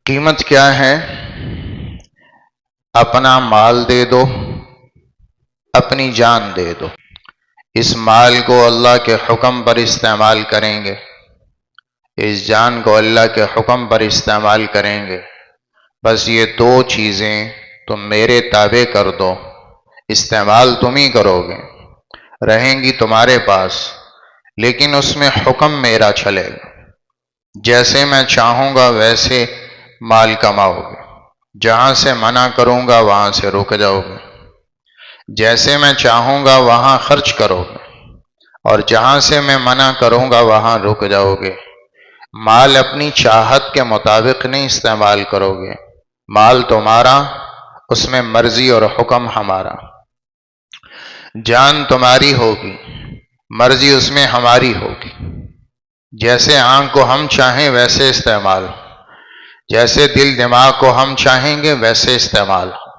قیمت کیا ہے؟ اپنا مال دے دو، اپنی جان دے دو۔ اس مال کو اللہ کے حکم پر استعمال کریں گے، اس جان کو اللہ کے حکم پر استعمال کریں گے۔ بس یہ دو چیزیں تم میرے تابع کر دو، استعمال تم ہی کرو گے، رہیں گی تمہارے پاس، لیکن اس میں حکم میرا چلے گا۔ جیسے میں چاہوں گا ویسے مال کماؤ گے، جہاں سے منع کروں گا وہاں سے رک جاؤ گے، جیسے میں چاہوں گا وہاں خرچ کرو گے، اور جہاں سے میں منع کروں گا وہاں رک جاؤ گے۔ مال اپنی چاہت کے مطابق نہیں استعمال کرو گے، مال تمہارا، اس میں مرضی اور حکم ہمارا۔ جان تمہاری ہوگی، مرضی اس میں ہماری ہوگی۔ جیسے آنکھ کو ہم چاہیں ویسے استعمال، جیسے دل دماغ کو ہم چاہیں گے ویسے استعمال ہو،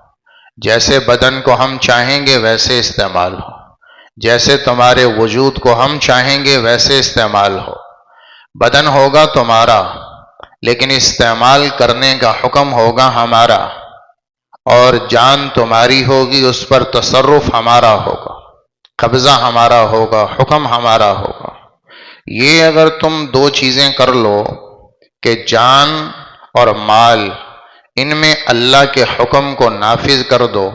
جیسے بدن کو ہم چاہیں گے ویسے استعمال ہو، جیسے تمہارے وجود کو ہم چاہیں گے ویسے استعمال ہو۔ بدن ہوگا تمہارا، لیکن استعمال کرنے کا حکم ہوگا ہمارا، اور جان تمہاری ہوگی، اس پر تصرف ہمارا ہوگا، قبضہ ہمارا ہوگا، حکم ہمارا ہوگا۔ یہ اگر تم دو چیزیں کر لو کہ جان اور مال، ان میں اللہ کے حکم کو نافذ کر دو،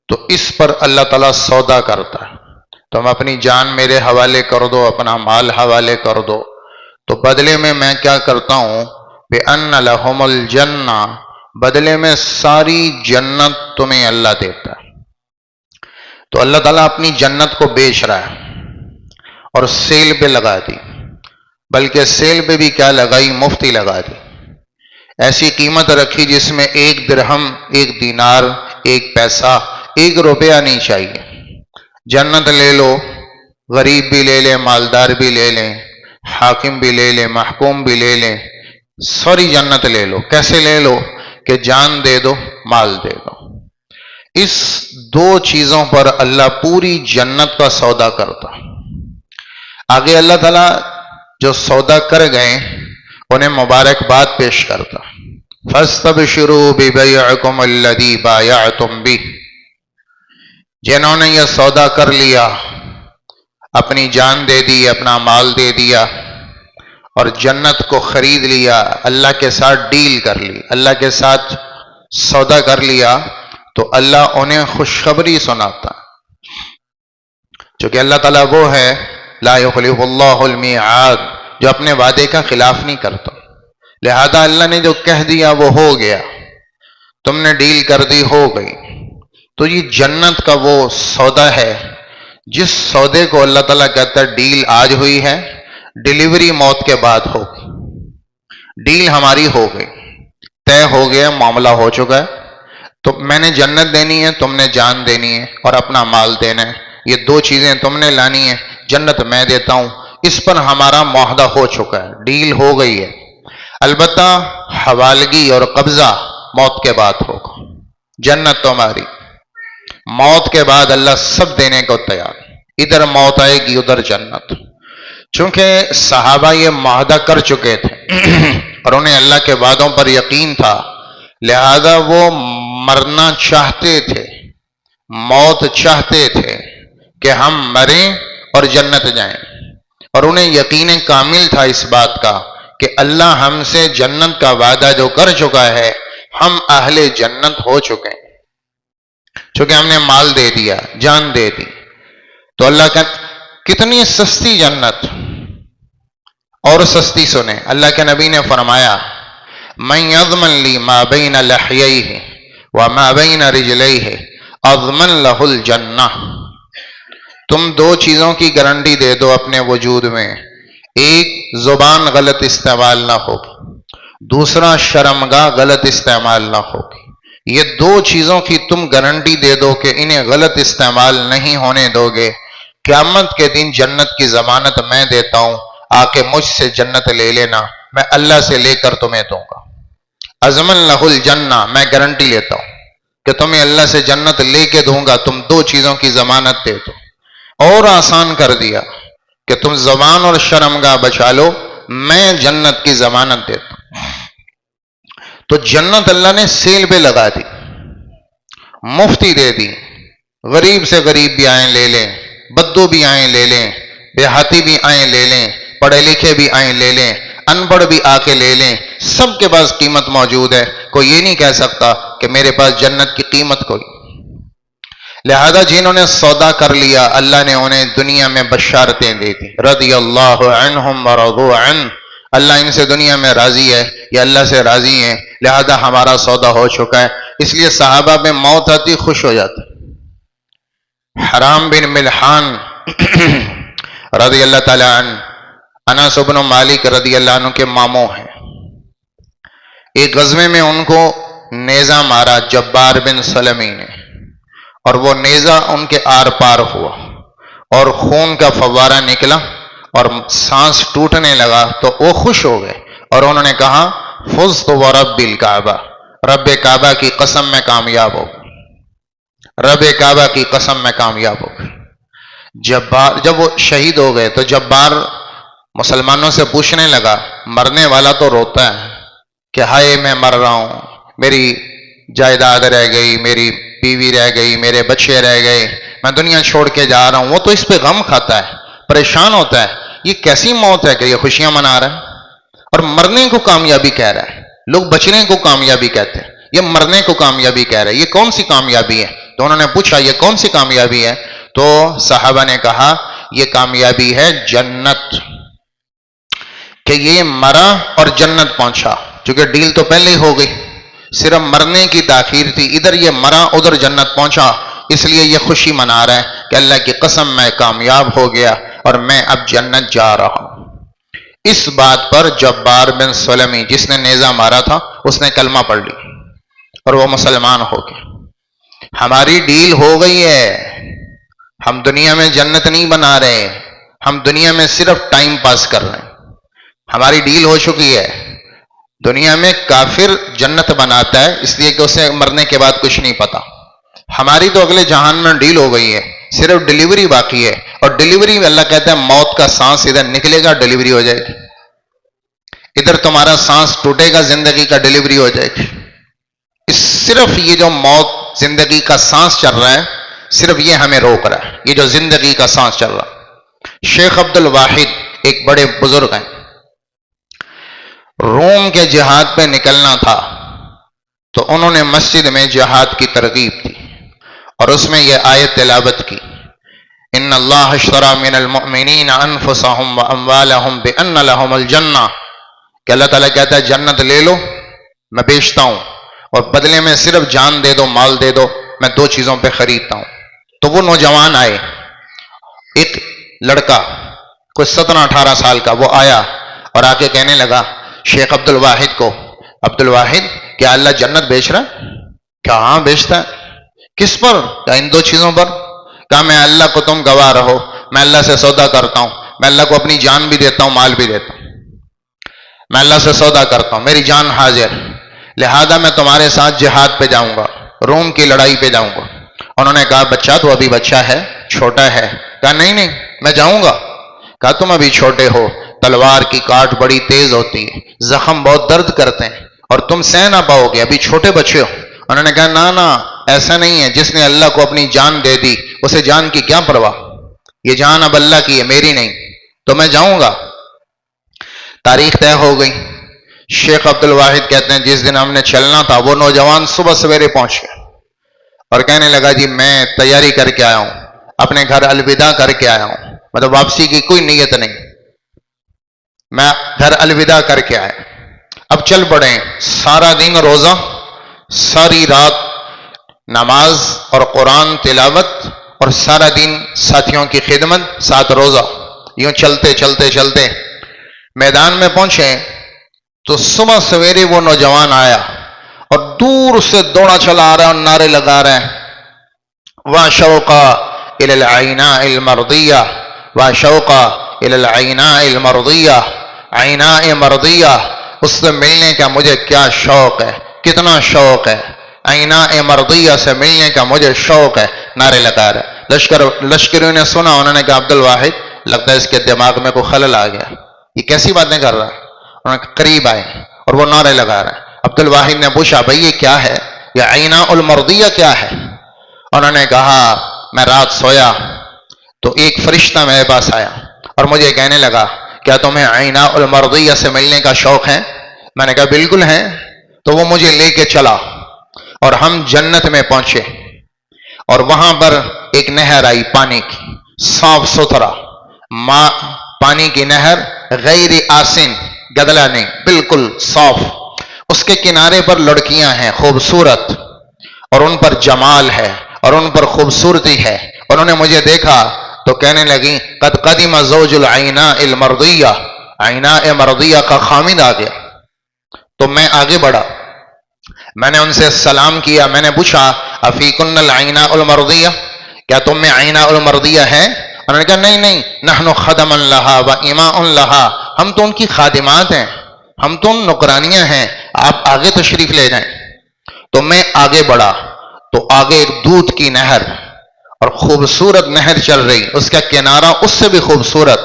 تو اس پر اللہ تعالیٰ سودا کرتا ہے۔ تم اپنی جان میرے حوالے کر دو، اپنا مال حوالے کر دو، تو بدلے میں کیا کرتا ہوں؟ بِأَنَّ لَهُمُ الْجَنَّةَ، بدلے میں ساری جنت تمہیں اللہ دیتا ہے۔ تو اللہ تعالیٰ اپنی جنت کو بیچ رہا ہے اور سیل پہ لگا دی، بلکہ سیل پہ بھی کیا لگائی؟ مفتی لگا دی۔ ایسی قیمت رکھی جس میں 1 درہم، 1 دینار، 1 پیسہ، 1 روپیہ نہیں چاہیے۔ جنت لے لو، غریب بھی لے لیں، مالدار بھی لے لیں، حاکم بھی لے لیں، محکوم بھی لے لیں، ساری جنت لے لو۔ کیسے لے لو؟ کہ جان دے دو، مال دے دو۔ اس دو چیزوں پر اللہ پوری جنت کا سودا کرتا۔ آگے اللہ تعالیٰ جو سودا کر گئے انہیں مبارکباد پیش کرتا۔ فَاسْتَبْشِرُوا بِبَيْعِكُمُ الَّذِي بَایَعْتُمْ بِهِ، جنہوں نے یہ سودا کر لیا، اپنی جان دے دی، اپنا مال دے دیا، اور جنت کو خرید لیا، اللہ کے ساتھ ڈیل کر لی، اللہ کے ساتھ سودا کر لیا، تو اللہ انہیں خوشخبری سناتا، چونکہ اللہ تعالیٰ وہ ہے لا یخلف اللہ المیعاد، جو اپنے وعدے کا خلاف نہیں کرتا۔ لہذا اللہ نے جو کہہ دیا وہ ہو گیا، تم نے ڈیل کر دی، ہو گئی۔ تو یہ جنت کا وہ سودا ہے جس سودے کو اللہ تعالیٰ کہتا ہے ڈیل آج ہوئی ہے، ڈیلیوری موت کے بعد ہوگی۔ ڈیل ہماری ہو گئی، طے ہو گیا، معاملہ ہو چکا ہے۔ تو میں نے جنت دینی ہے، تم نے جان دینی ہے اور اپنا مال دینا ہے، یہ دو چیزیں تم نے لانی ہے، جنت میں دیتا ہوں، اس پر ہمارا معاہدہ ہو چکا ہے، ڈیل ہو گئی ہے۔ البتہ حوالگی اور قبضہ موت کے بعد ہوگا۔ جنت تو ہماری، موت کے بعد اللہ سب دینے کو تیار، ادھر موت آئے گی ادھر جنت۔ چونکہ صحابہ یہ معاہدہ کر چکے تھے اور انہیں اللہ کے وعدوں پر یقین تھا، لہذا وہ مرنا چاہتے تھے، موت چاہتے تھے کہ ہم مریں اور جنت جائیں، اور انہیں یقین کامل تھا اس بات کا کہ اللہ ہم سے جنت کا وعدہ جو کر چکا ہے، ہم اہل جنت ہو چکے ہیں، چونکہ ہم نے مال دے دیا، جان دے دی۔ تو اللہ کا کتنی سستی جنت، اور سستی سنیں، اللہ کے نبی نے فرمایا من یضمن لی ما بین لحییہ وما بین رجلیہ اضمن لہ الجنہ، تم دو چیزوں کی گارنٹی دے دو اپنے وجود میں، ایک زبان غلط استعمال نہ ہوگی، دوسرا شرمگاہ غلط استعمال نہ ہوگی۔ یہ دو چیزوں کی تم گارنٹی دے دو کہ انہیں غلط استعمال نہیں ہونے دو گے، قیامت کے دن جنت کی ضمانت میں دیتا ہوں، آ کے مجھ سے جنت لے لینا، میں اللہ سے لے کر تمہیں دوں گا۔ اضمن لہ الجنہ، میں گارنٹی لیتا ہوں کہ تمہیں اللہ سے جنت لے کے دوں گا، تم دو چیزوں کی ضمانت دے دو۔ اور آسان کر دیا کہ تم زبان اور شرمگاہ بچا لو، میں جنت کی ضمانت دیتا ہوں۔ تو جنت اللہ نے سیل پہ لگا دی، مفتی دے دی، غریب سے غریب بھی آئیں لے لیں، بدو بھی آئیں لے لیں، دیہاتی بھی آئیں لے لیں، پڑھے لکھے بھی آئیں لے لیں، ان پڑھ بھی آ کے لے لیں، سب کے پاس قیمت موجود ہے۔ کوئی یہ نہیں کہہ سکتا کہ میرے پاس جنت کی قیمت کوئی۔ لہذا جنہوں نے سودا کر لیا اللہ نے انہیں دنیا میں بشارتیں دے دی، رضی اللہ عنہم ورضوا عنہ، اللہ ان سے دنیا میں راضی ہے، یہ اللہ سے راضی ہیں، لہذا ہمارا سودا ہو چکا ہے۔ اس لیے صحابہ میں موت آتی خوش ہو جاتے۔ حرام بن ملحان رضی اللہ تعالیٰ عنہ انس بن مالک رضی اللہ عنہ کے ماموں ہیں۔ ایک غزوے میں ان کو نیزہ مارا جبار بن سلمی نے، اور وہ نیزہ ان کے آر پار ہوا اور خون کا فوارہ نکلا اور سانس ٹوٹنے لگا، تو وہ خوش ہو گئے اور انہوں نے کہا فزت ورب الکعبہ، رب کعبہ کی قسم میں کامیاب ہو گئے، رب کعبہ کی قسم میں کامیاب ہو گئے۔ جب وہ شہید ہو گئے تو جبار مسلمانوں سے پوچھنے لگا، مرنے والا تو روتا ہے کہ ہائے میں مر رہا ہوں، میری جائیداد رہ گئی، میری بیوی رہ گئی، میرے بچے رہ گئے، میں دنیا چھوڑ کے جا رہا ہوں، وہ تو اس پہ غم کھاتا ہے، پریشان ہوتا ہے، یہ کیسی موت ہے کہ یہ خوشیاں منا رہا ہے اور مرنے کو کامیابی کہہ رہا ہے۔ لوگ بچنے کو کامیابی کہتے ہیں، یہ مرنے کو کامیابی کہہ رہا ہے، یہ کون سی کامیابی ہے؟ تو انہوں نے پوچھا یہ کون سی کامیابی ہے؟ تو صحابہ نے کہا یہ کامیابی ہے جنت، کہ یہ مرا اور جنت پہنچا، چونکہ ڈیل تو پہلے ہی ہو گئی، صرف مرنے کی تاخیر تھی، ادھر یہ مرا ادھر جنت پہنچا، اس لیے یہ خوشی منا رہا ہے کہ اللہ کی قسم میں کامیاب ہو گیا اور میں اب جنت جا رہا ہوں۔ اس بات پر جبار بن سلمی جس نے نیزہ مارا تھا اس نے کلمہ پڑھ لی اور وہ مسلمان ہو گیا۔ ہماری ڈیل ہو گئی ہے، ہم دنیا میں جنت نہیں بنا رہے، ہم دنیا میں صرف ٹائم پاس کر رہے ہیں، ہماری ڈیل ہو چکی ہے۔ دنیا میں کافر جنت بناتا ہے اس لیے کہ اسے مرنے کے بعد کچھ نہیں پتا، ہماری تو اگلے جہان میں ڈیل ہو گئی ہے، صرف ڈیلیوری باقی ہے، اور ڈیلیوری میں اللہ کہتا ہے موت کا سانس ادھر نکلے گا ڈیلیوری ہو جائے گی، ادھر تمہارا سانس ٹوٹے گا زندگی کا ڈیلیوری ہو جائے گی۔ صرف یہ جو موت زندگی کا سانس چل رہا ہے صرف یہ ہمیں روک رہا ہے، یہ جو زندگی کا سانس چل رہا ہے۔ شیخ عبد الواحد ایک بڑے بزرگ ہیں، روم کے جہاد پہ نکلنا تھا تو انہوں نے مسجد میں جہاد کی ترغیب دی اور اس میں یہ آیت تلاوت کی، ان اللہ اشتری من المؤمنین انفسهم واموالهم بان لهم الجنہ، کہ اللہ تعالیٰ کہتا ہے جنت لے لو میں بیچتا ہوں اور بدلے میں صرف جان دے دو، مال دے دو، میں دو چیزوں پہ خریدتا ہوں۔ تو وہ نوجوان آئے، ایک لڑکا کوئی 17-18 سال کا، وہ آیا اور آ کے کہنے لگا شیخ عبد الواحد کو، عبد الواحد کیا اللہ جنت بیچ رہا ہے؟ کہا ہاں بیچتا ہے۔ کس پر؟ کہا ان دو چیزوں پر۔ کہا میں اللہ کو تم گواہ رہو، میں اللہ سے سودا کرتا ہوں، میں اللہ کو اپنی جان بھی دیتا ہوں، مال بھی دیتا ہوں، میں اللہ سے سودا کرتا ہوں، میری جان حاضر، لہذا میں تمہارے ساتھ جہاد پہ جاؤں گا، روم کی لڑائی پہ جاؤں گا۔ انہوں نے کہا بچہ تو ابھی بچہ ہے، چھوٹا ہے۔ کہا نہیں نہیں میں جاؤں گا۔ کہا تم ابھی چھوٹے ہو، تلوار کی کاٹ بڑی تیز ہوتی ہے، زخم بہت درد کرتے ہیں اور تم سہ نہ پاؤ گے، ابھی چھوٹے بچے ہو۔ انہوں نے کہا نا نا ایسا نہیں ہے، جس نے اللہ کو اپنی جان دے دی اسے جان کی کیا پرواہ، یہ جان اب اللہ کی ہے میری نہیں، تو میں جاؤں گا۔ تاریخ طے ہو گئی۔ شیخ عبد الواحد کہتے ہیں جس دن ہم نے چلنا تھا وہ نوجوان صبح سویرے پہنچ گئے اور کہنے لگا جی میں تیاری کر کے آیا ہوں، اپنے گھر الوداع کر کے آیا ہوں، مطلب واپسی کی کوئی نیت نہیں، میں گھر الوداع کر کے آیا، اب چل پڑے۔ سارا دن روزہ، ساری رات نماز اور قرآن تلاوت اور سارا دن ساتھیوں کی خدمت، ساتھ روزہ، یوں چلتے چلتے چلتے میدان میں پہنچے تو صبح سویرے وہ نوجوان آیا اور دور سے دوڑا چلا آ رہا ہے اور نعرے لگا رہے ہیں وَشَوْقَ إِلَى الْعَيْنَاءِ الْمَرْضِيَّةِ وَشَوْقَ إِلَى الْعَيْنَاءِ الْمَرْضِيَّةِ، عیناء مرضیہ، اس سے ملنے کا مجھے کیا شوق ہے، کتنا شوق ہے، عیناء مرضیہ سے ملنے کا مجھے شوق ہے، نعرے لگا رہے۔ لشکریوں نے سنا، انہوں نے کہا عبد الواحد لگتا ہے اس کے دماغ میں کوئی خلل آ گیا، یہ کیسی باتیں کر رہا ہے۔ انہوں نے قریب آئے اور وہ نعرے لگا رہے ہیں عبد الواحد نے پوچھا بھائی یہ کیا ہے، یہ عینا المرضیہ کیا ہے؟ انہوں نے کہا میں رات سویا تو ایک فرشتہ میرے پاس آیا اور مجھے کہنے لگا کیا تمہیں عینا المرضیہ سے ملنے کا شوق ہے؟ میں نے کہا بالکل ہے۔ تو وہ مجھے لے کے چلا اور ہم جنت میں پہنچے اور وہاں پر ایک نہر آئی پانی کی، صاف ستھرا پانی کی نہر، غیر آسن، گدلا نہیں، بالکل صاف۔ اس کے کنارے پر لڑکیاں ہیں خوبصورت، اور ان پر جمال ہے اور ان پر خوبصورتی ہے۔ انہوں نے مجھے دیکھا تو کہنے لگی قد قدم زوج العیناء المرضیہ، عیناء مرضیہ کا خامد آ گیا۔ تو میں آگے بڑھا، میں نے ان سے سلام کیا، میں نے پوچھا افیکن العیناء المرضیہ، کیا تم میں عیناء المرضیہ ہے؟ انہوں نے کہا نہیں نہیں، نحن خدما لہا و اماء لہا، ہم تو ان کی خادمات ہیں، ہم تو ان نوکرانیاں ہیں، آپ آگے تشریف لے جائیں۔ تو میں آگے بڑھا تو آگے ایک دودھ کی نہر اور خوبصورت نہر چل رہی، اس کا کنارہ اس سے بھی خوبصورت،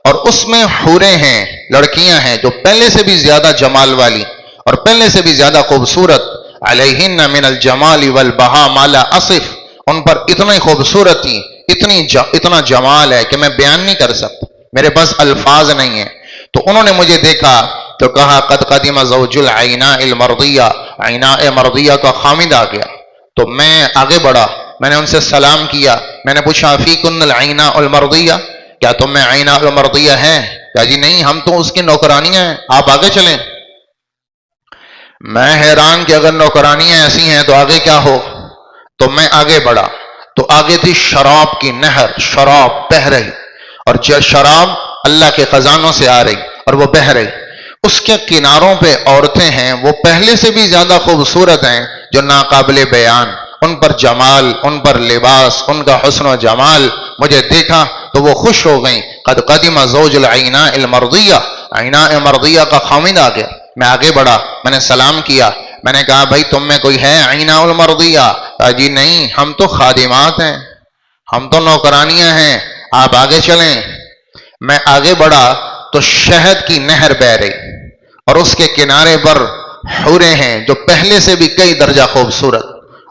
اور اس میں حوریں ہیں، لڑکیاں ہیں جو پہلے سے بھی زیادہ جمال والی اور پہلے سے بھی زیادہ خوبصورت، علیہن من الجمال والبہاء ما لا اصف، ان پر اتنی خوبصورتی، اتنا جمال ہے کہ میں بیان نہیں کر سکتا، میرے پاس الفاظ نہیں ہیں۔ تو انہوں نے مجھے دیکھا تو کہا قد قدم زوج العیناء المرضیہ، عیناء مرضیہ کا خامد آ گیا۔ تو میں آگے بڑھا، میں نے ان سے سلام کیا، میں نے پوچھا فیکن العیناء المرضیہ، کیا تم میں عیناء المرضیہ ہیں؟ کہا جی نہیں، ہم تو اس کی نوکرانیاں ہیں، آپ آگے چلیں۔ میں حیران کہ اگر نوکرانیاں ایسی ہیں تو آگے کیا ہو؟ تو میں آگے بڑھا تو آگے تھی شراب کی نہر، شراب بہہ رہی، اور شراب اللہ کے خزانوں سے آ رہی اور وہ بہہ رہی۔ اس کے کناروں پہ عورتیں ہیں، وہ پہلے سے بھی زیادہ خوبصورت ہیں، جو ناقابل بیان، ان پر جمال، ان پر لباس، ان کا حسن و جمال۔ مجھے دیکھا تو وہ خوش ہو گئیں، قد قدم زوج العیناء المرضیہ، عیناء مرضیہ کا خامد آ گیا۔ میں آگے بڑھا، میں نے سلام کیا، میں نے کہا بھائی تم میں کوئی ہے عیناء المرضیہ؟ کہا جی نہیں، ہم تو خادمات ہیں، ہم تو نوکرانیاں ہیں، آپ آگے چلیں۔ میں آگے بڑھا تو شہد کی نہر بہہ رہی اور اس کے کنارے پر حوریں ہیں جو پہلے سے بھی کئی درجہ خوبصورت،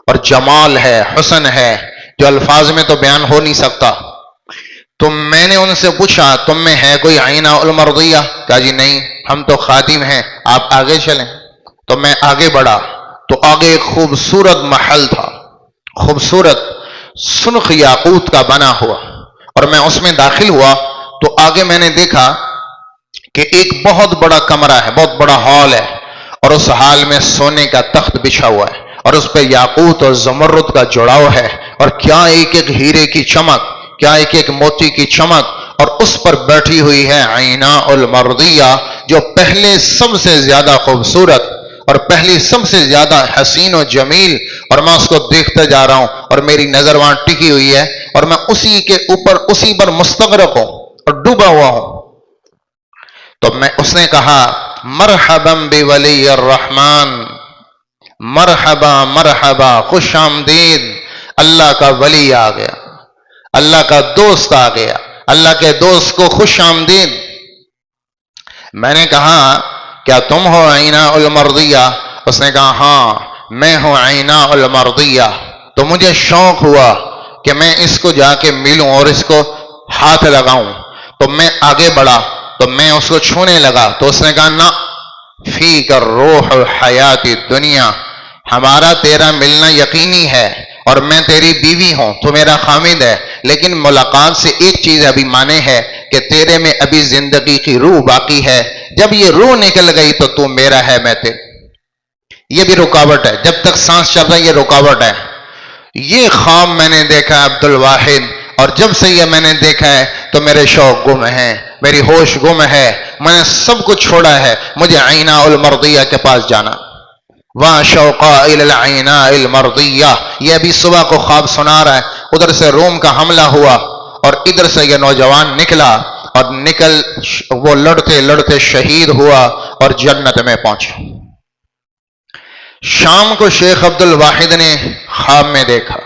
اور جمال ہے، حسن ہے، جو الفاظ میں تو بیان ہو نہیں سکتا۔ تو میں نے ان سے پوچھا تم میں ہے کوئی عیناء المرضیہ؟ کہا جی نہیں، ہم تو خادم ہیں، آپ آگے چلیں۔ تو میں آگے بڑھا تو آگے ایک خوبصورت محل تھا، خوبصورت سرخ یاقوت کا بنا ہوا، اور میں اس میں داخل ہوا تو آگے میں نے دیکھا کہ ایک بہت بڑا کمرہ ہے، بہت بڑا ہال ہے، اور اس ہال میں سونے کا تخت بچھا ہوا ہے، اور اس پہ یاقوت اور زمرد کا جڑاؤ ہے، اور کیا ایک ایک ہیرے کی چمک، کیا ایک ایک موتی کی چمک، اور اس پر بیٹھی ہوئی ہے عیناء المرضیہ، جو پہلے سب سے زیادہ خوبصورت اور پہلی سب سے زیادہ حسین و جمیل، اور میں اس کو دیکھتے جا رہا ہوں اور میری نظر وہاں ٹکی ہوئی ہے، اور میں اسی کے اوپر، اسی پر مستغرق ہوں اور ڈوبا ہوا ہوں۔ تو اس نے کہا مرحبا بولی الرحمن، مرحبا مرحبا، خوش آمدید، اللہ کا ولی آ گیا، اللہ کا دوست آ گیا، اللہ کے دوست کو خوش آمدید۔ میں نے کہا کیا تم ہو عیناء المرضیہ؟ اس نے کہا ہاں میں ہوں عیناء المرضیہ۔ تو مجھے شوق ہوا کہ میں اس کو جا کے ملوں اور اس کو ہاتھ لگاؤں، تو میں آگے بڑھا تو میں اس کو چھونے لگا، تو اس نے کہا نہ، فیک الروح حیات دنیا، ہمارا تیرا ملنا یقینی ہے اور میں تیری بیوی ہوں، تو میرا خامد ہے، لیکن ملاقات سے ایک چیز ابھی مانے ہے کہ تیرے میں ابھی زندگی کی روح باقی ہے، جب یہ روح نکل گئی تو تو میرا ہے، میں تیرا۔ یہ بھی رکاوٹ ہے، جب تک سانس چل رہا ہے یہ رکاوٹ ہے۔ یہ خواب میں نے دیکھا ہے عبد الواحد، اور جب سے یہ میں نے دیکھا ہے تو میرے شوق گم ہیں، میری ہوش گم ہے، میں نے سب کچھ چھوڑا ہے، مجھے عیناء المرضیہ کے پاس جانا۔ وَا شَوْقَا إِلَى الْعَيْنَاءِ الْمَرْضِيَّةِ، یہ ابھی صبح کو خواب سنا رہا ہے، ادھر سے روم کا حملہ ہوا اور ادھر سے یہ نوجوان نکلا، اور وہ لڑتے لڑتے شہید ہوا اور جنت میں پہنچا۔ شام کو شیخ عبد الواحد نے خواب میں دیکھا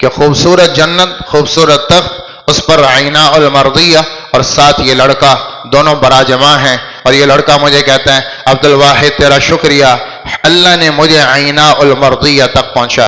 کہ خوبصورت جنت، خوبصورت تخت، اس پر عیناء المرضیہ اور ساتھ یہ لڑکا، دونوں براجماع ہیں، اور یہ لڑکا مجھے کہتا ہے عبد الواحد تیرا شکریہ، اللہ نے مجھے عینا المرضیہ تک پہنچا